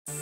So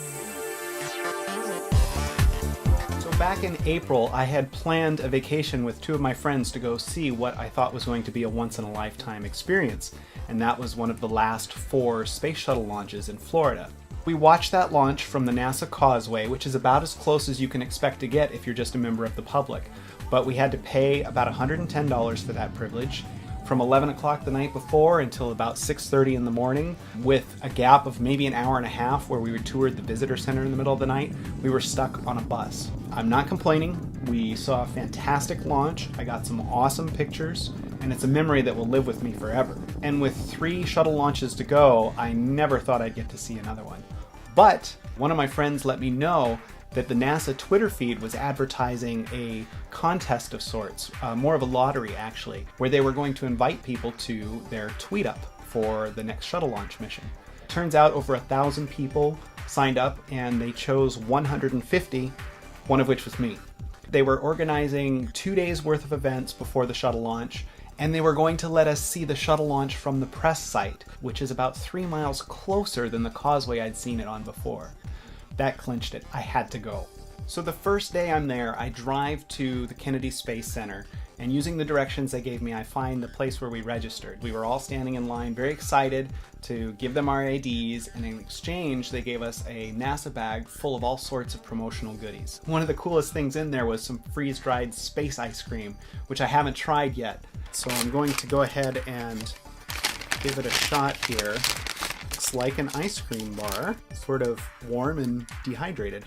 back in April, I had planned a vacation with two of my friends to go see what I thought was going to be a once-in-a-lifetime experience, and that was one of the last 4 space shuttle launches in Florida. We watched that launch from the NASA Causeway, which is about as close as you can expect to get if you're just a member of the public, but we had to pay about $110 for that privilege. From 11 o'clock the night before until about 6:30 in the morning, with a gap of maybe an hour and a half where we toured the visitor center in the middle of the night, we were stuck on a bus. I'm not complaining. We saw a fantastic launch. I got some awesome pictures, and it's a memory that will live with me forever. And with 3 shuttle launches to go, I never thought I'd get to see another one. But one of my friends let me know that the NASA Twitter feed was advertising a contest of sorts, more of a lottery actually, where they were going to invite people to their Tweetup for the next shuttle launch mission. Turns out over 1,000 people signed up and they chose 150, one of which was me. They were organizing 2 days worth of events before the shuttle launch, and they were going to let us see the shuttle launch from the press site, which is about 3 miles closer than the causeway I'd seen it on before. That clinched it. I had to go. So the first day I'm there, I drive to the Kennedy Space Center, and using the directions they gave me, I find the place where we registered. We were all standing in line, very excited to give them our IDs, and in exchange, they gave us a NASA bag full of all sorts of promotional goodies. One of the coolest things in there was some freeze-dried space ice cream, which I haven't tried yet. So I'm going to go ahead and give it a shot here. Looks like an ice cream bar, sort of warm and dehydrated.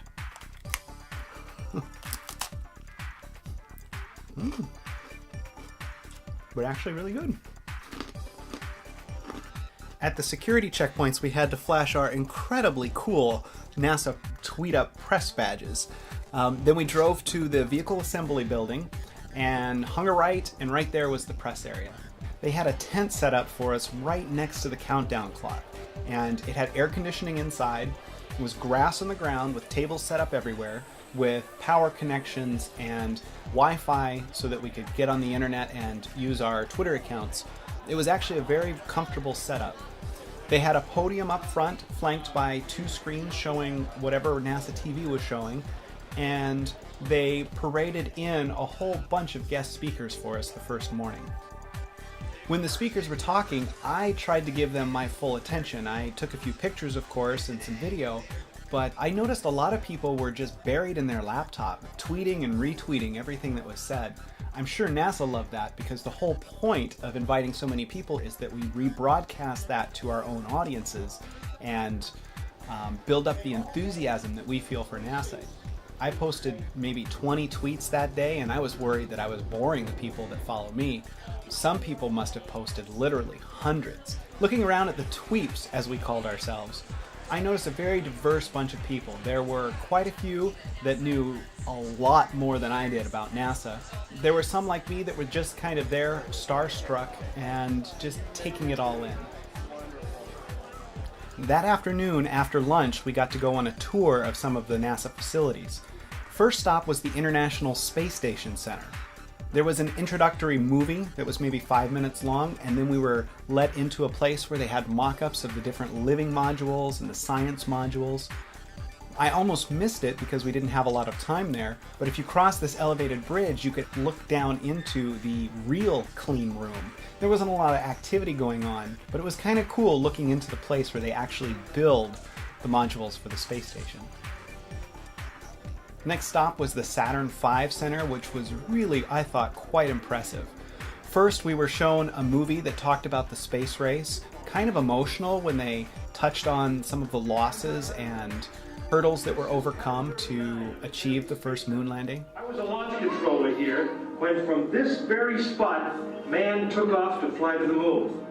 But actually really good. At the security checkpoints, we had to flash our incredibly cool NASA Tweetup press badges. Then we drove to the vehicle assembly building and hung a right, and right there was the press area. They had a tent set up for us right next to the countdown clock, and it had air conditioning inside. It was grass on the ground with tables set up everywhere, with power connections and Wi-Fi so that we could get on the internet and use our Twitter accounts. It was actually a very comfortable setup. They had a podium up front flanked by 2 screens showing whatever NASA TV was showing, and they paraded in a whole bunch of guest speakers for us the first morning. When the speakers were talking, I tried to give them my full attention. I took a few pictures, of course, and some video, but I noticed a lot of people were just buried in their laptop, tweeting and retweeting everything that was said. I'm sure NASA loved that because the whole point of inviting so many people is that we rebroadcast that to our own audiences and build up the enthusiasm that we feel for NASA. I posted maybe 20 tweets that day, and I was worried that I was boring the people that follow me. Some people must have posted literally hundreds. Looking around at the tweeps, as we called ourselves, I noticed a very diverse bunch of people. There were quite a few that knew a lot more than I did about NASA. There were some like me that were just kind of there, starstruck, and just taking it all in. That afternoon, after lunch, we got to go on a tour of some of the NASA facilities. First stop was the International Space Station Center. There was an introductory movie that was maybe 5 minutes long, and then we were let into a place where they had mock-ups of the different living modules and the science modules. I almost missed it because we didn't have a lot of time there, but if you cross this elevated bridge, you could look down into the real clean room. There wasn't a lot of activity going on, but it was kind of cool looking into the place where they actually build the modules for the space station. Next stop was the Saturn V Center, which was really, I thought, quite impressive. First, we were shown a movie that talked about the space race, kind of emotional when they touched on some of the losses and hurdles that were overcome to achieve the first moon landing. I was a launch controller here when from this very spot, man took off to fly to the moon.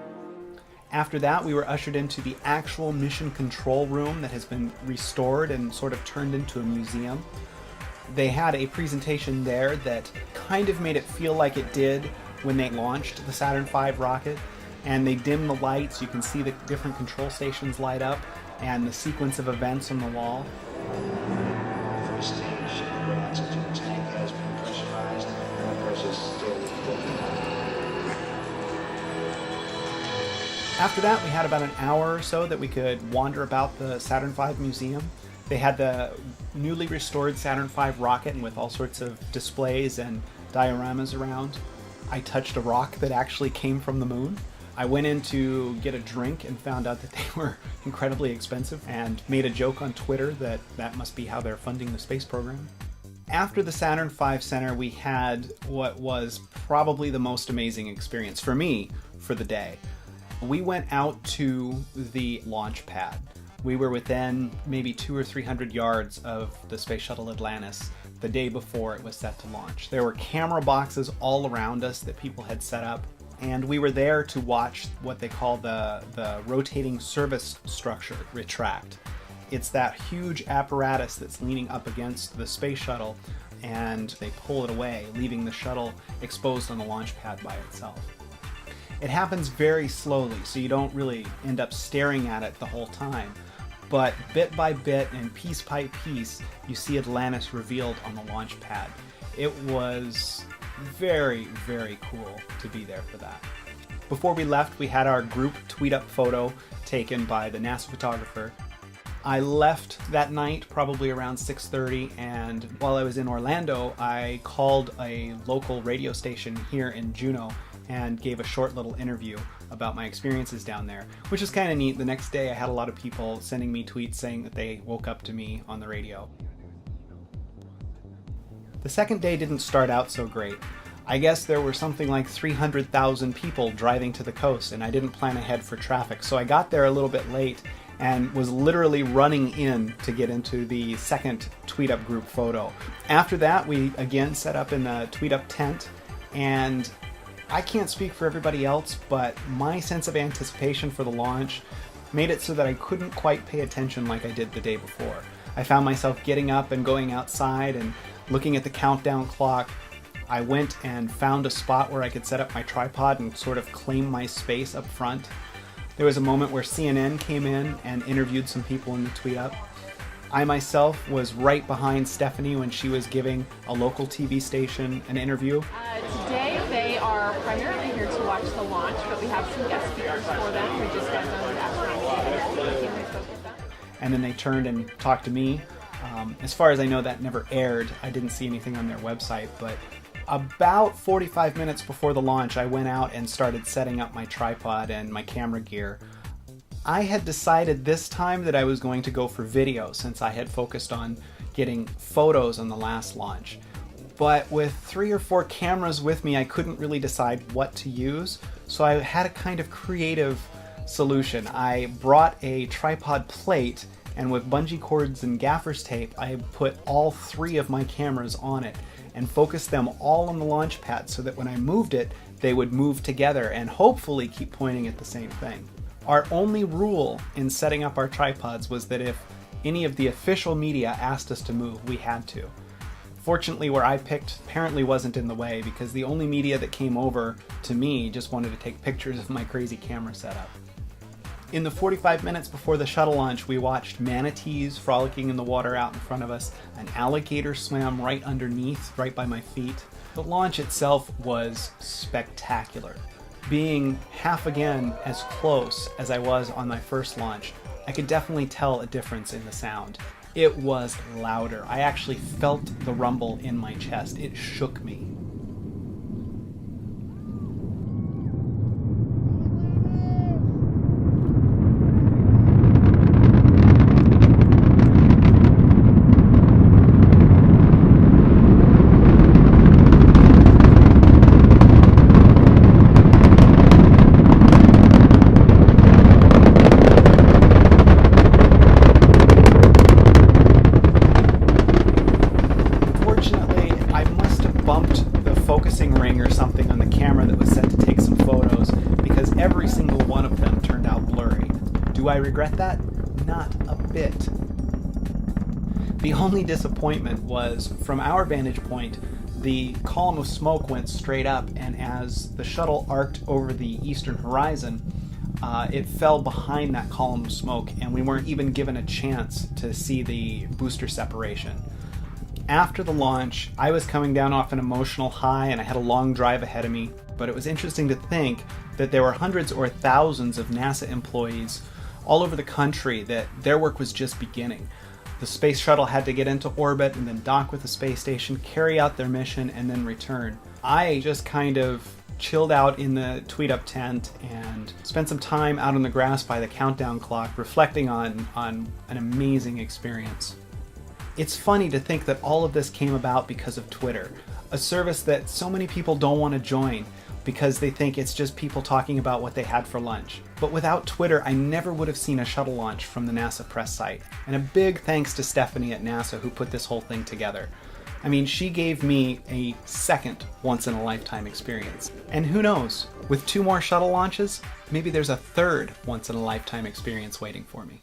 After that, we were ushered into the actual mission control room that has been restored and sort of turned into a museum. They had a presentation there that kind of made it feel like it did when they launched the Saturn V rocket, and they dimmed the lights. You can see the different control stations light up and the sequence of events on the wall. First stage, the oxygen tank has been pressurized, and the pressure is still building. After that, we had about an hour or so that we could wander about the Saturn V museum. They had the newly restored Saturn V rocket with all sorts of displays and dioramas around. I touched a rock that actually came from the moon. I went in to get a drink and found out that they were incredibly expensive and made a joke on Twitter that that must be how they're funding the space program. After the Saturn V Center, we had what was probably the most amazing experience for me for the day. We went out to the launch pad. We were within maybe 200 or 300 yards of the Space Shuttle Atlantis the day before it was set to launch. There were camera boxes all around us that people had set up, and we were there to watch what they call the rotating service structure retract. It's that huge apparatus that's leaning up against the space shuttle, and they pull it away, leaving the shuttle exposed on the launch pad by itself. It happens very slowly, so you don't really end up staring at it the whole time. But bit by bit and piece by piece, you see Atlantis revealed on the launch pad. It was very, very cool to be there for that. Before we left, we had our group Tweetup photo taken by the NASA photographer. I left that night probably around 6:30, and while I was in Orlando, I called a local radio station here in Juneau and gave a short little interview about my experiences down there, which is kind of neat. The next day I had a lot of people sending me tweets saying that they woke up to me on the radio. The second day didn't start out so great. I guess there were something like 300,000 people driving to the coast, and I didn't plan ahead for traffic, so I got there a little bit late and was literally running in to get into the second Tweetup group photo. After that, we again set up in the Tweetup tent, and I can't speak for everybody else, but my sense of anticipation for the launch made it so that I couldn't quite pay attention like I did the day before. I found myself getting up and going outside and looking at the countdown clock. I went and found a spot where I could set up my tripod and sort of claim my space up front. There was a moment where CNN came in and interviewed some people in the Tweetup. I myself was right behind Stephanie when she was giving a local TV station an interview. Today they are primarily here to watch the launch, but we have some guest speakers for them. We just got done with astronaut. And then they turned and talked to me. As far as I know, that never aired. I didn't see anything on their website, but about 45 minutes before the launch, I went out and started setting up my tripod and my camera gear. I had decided this time that I was going to go for video, since I had focused on getting photos on the last launch. But with 3 or 4 cameras with me, I couldn't really decide what to use, so I had a kind of creative solution. I brought a tripod plate, and with bungee cords and gaffer's tape, I put all 3 of my cameras on it and focused them all on the launch pad so that when I moved it, they would move together and hopefully keep pointing at the same thing. Our only rule in setting up our tripods was that if any of the official media asked us to move, we had to. Fortunately, where I picked apparently wasn't in the way, because the only media that came over to me just wanted to take pictures of my crazy camera setup. In the 45 minutes before the shuttle launch, we watched manatees frolicking in the water out in front of us. An alligator swam right underneath, right by my feet. The launch itself was spectacular. Being half again as close as I was on my first launch, I could definitely tell a difference in the sound. It was louder. I actually felt the rumble in my chest. It shook me. Ring or something on the camera that was set to take some photos, because every single one of them turned out blurry. Do I regret that? Not a bit. The only disappointment was, from our vantage point, the column of smoke went straight up, and as the shuttle arced over the eastern horizon, it fell behind that column of smoke, and we weren't even given a chance to see the booster separation. After the launch, I was coming down off an emotional high and I had a long drive ahead of me, but it was interesting to think that there were hundreds or thousands of NASA employees all over the country that their work was just beginning. The space shuttle had to get into orbit and then dock with the space station, carry out their mission, and then return. I just kind of chilled out in the Tweetup tent and spent some time out on the grass by the countdown clock, reflecting on an amazing experience. It's funny to think that all of this came about because of Twitter, a service that so many people don't want to join because they think it's just people talking about what they had for lunch. But without Twitter, I never would have seen a shuttle launch from the NASA press site. And a big thanks to Stephanie at NASA who put this whole thing together. I mean, she gave me a second once-in-a-lifetime experience. And who knows, with 2 more shuttle launches, maybe there's a third once-in-a-lifetime experience waiting for me.